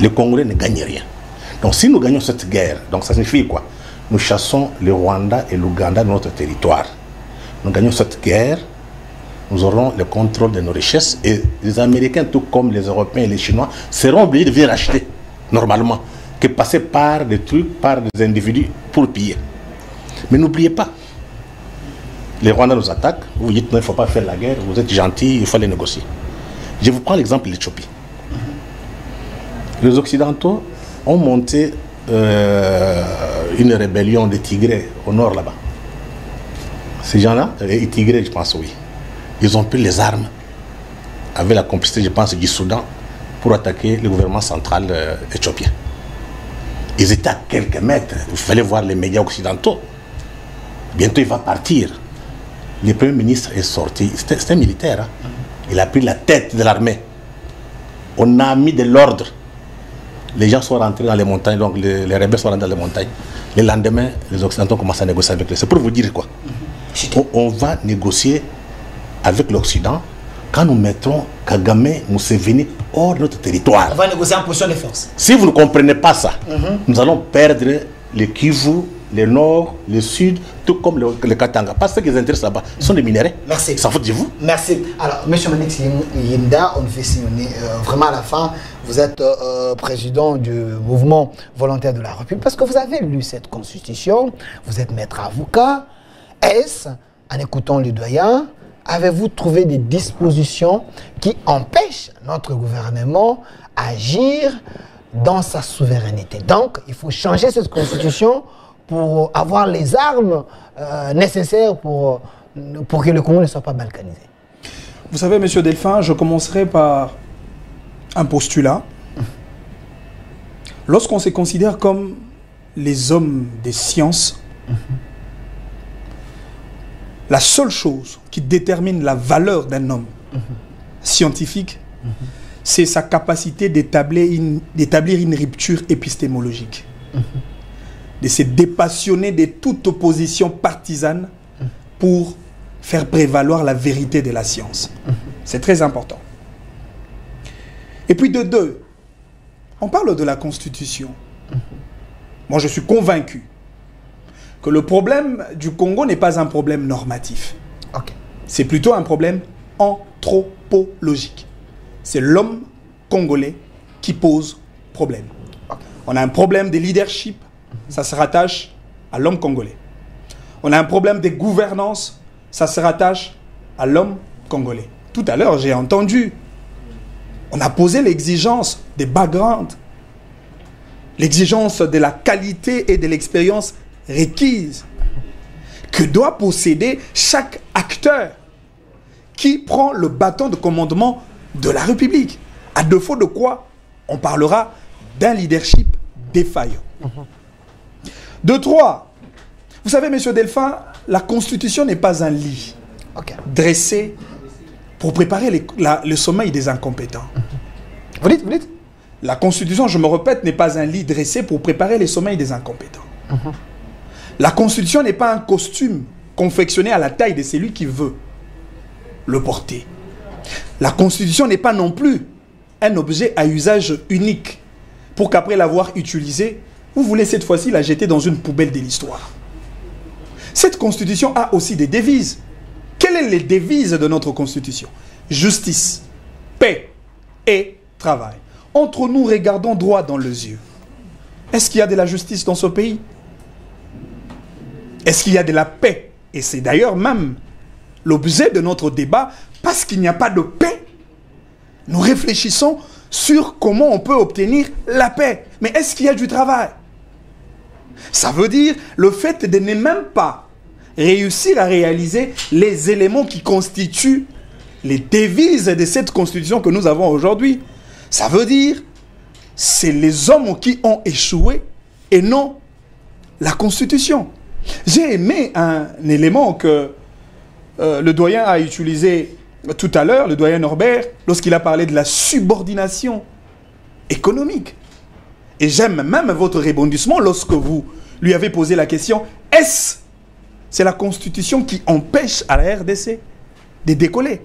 Les Congolais ne gagnent rien. Donc si nous gagnons cette guerre, donc ça signifie quoi? Nous chassons le Rwanda et l'Ouganda de notre territoire. Nous gagnons cette guerre, nous aurons le contrôle de nos richesses et les Américains, tout comme les Européens et les Chinois, seront obligés de venir acheter, normalement, que passer par des trucs, par des individus pour piller. Mais n'oubliez pas, les Rwandais nous attaquent, vous dites non, il ne faut pas faire la guerre, vous êtes gentils, il faut les négocier. Je vous prends l'exemple de l'Éthiopie. Les Occidentaux ont monté une rébellion des Tigrés au nord là-bas. Ces gens-là, les Tigrés, je pense, oui, ils ont pris les armes avec la complicité, je pense, du Soudan pour attaquer le gouvernement central éthiopien. Ils étaient à quelques mètres, il fallait voir les médias occidentaux. Bientôt, il va partir. Le Premier ministre est sorti, c'était un militaire, hein. Il a pris la tête de l'armée. On a mis de l'ordre. Les gens sont rentrés dans les montagnes, donc les rebelles sont rentrés dans les montagnes. Le lendemain, les Occidentaux commencent à négocier avec eux. C'est pour vous dire quoi? On va négocier avec l'Occident quand nous mettrons Kagame, Museveni hors de notre territoire. On va négocier en position de force. Si vous ne comprenez pas ça, nous allons perdre le Kivu, le Nord, le Sud, tout comme le Katanga. Parce que ce qui les intéresse là-bas, ce sont des minéraux. Merci. Ça faut dire vous. Merci. Alors, M. Manix Yinda, on fait signer vraiment à la fin. Vous êtes président du mouvement volontaire de la République parce que vous avez lu cette constitution, vous êtes maître avocat. Est-ce, en écoutant le doyen, avez-vous trouvé des dispositions qui empêchent notre gouvernement d'agir dans sa souveraineté? Donc, il faut changer cette constitution pour avoir les armes nécessaires pour que le Congo ne soit pas balkanisé. Vous savez, M. Delphin, je commencerai par un postulat. Lorsqu'on se considère comme les hommes des sciences, la seule chose qui détermine la valeur d'un homme scientifique, c'est sa capacité d'établir une rupture épistémologique. De se dépassionner de toute opposition partisane pour faire prévaloir la vérité de la science. C'est très important. Et puis de deux, on parle de la Constitution. Moi, je suis convaincu que le problème du Congo n'est pas un problème normatif. C'est plutôt un problème anthropologique. C'est l'homme congolais qui pose problème. On a un problème de leadership, ça se rattache à l'homme congolais. On a un problème de gouvernance, ça se rattache à l'homme congolais. Tout à l'heure, j'ai entendu, on a posé l'exigence des backgrounds, l'exigence de la qualité et de l'expérience requise que doit posséder chaque acteur qui prend le bâton de commandement de la République. À défaut de quoi, on parlera d'un leadership défaillant. De trois, vous savez, M. Delphin, la Constitution n'est pas un lit dressé pour préparer le sommeil des incompétents. Vous dites? La Constitution, je me répète, n'est pas un lit dressé pour préparer le sommeil des incompétents. La Constitution n'est pas un costume confectionné à la taille de celui qui veut le porter. La Constitution n'est pas non plus un objet à usage unique pour qu'après l'avoir utilisé, vous voulez cette fois-ci la jeter dans une poubelle de l'histoire. Cette Constitution a aussi des devises. Quelles sont les devises de notre Constitution? Justice, paix et travail. Entre nous, regardons droit dans les yeux. Est-ce qu'il y a de la justice dans ce pays? Est-ce qu'il y a de la paix? Et c'est d'ailleurs même l'objet de notre débat, parce qu'il n'y a pas de paix. Nous réfléchissons sur comment on peut obtenir la paix. Mais est-ce qu'il y a du travail? Ça veut dire le fait de ne même pas réussir à réaliser les éléments qui constituent les devises de cette constitution que nous avons aujourd'hui. Ça veut dire c'est les hommes qui ont échoué et non la constitution. J'ai aimé un élément que le doyen a utilisé tout à l'heure, le doyen Norbert, lorsqu'il a parlé de la subordination économique. Et j'aime même votre rebondissement lorsque vous lui avez posé la question, est-ce c'est la Constitution qui empêche à la RDC de décoller?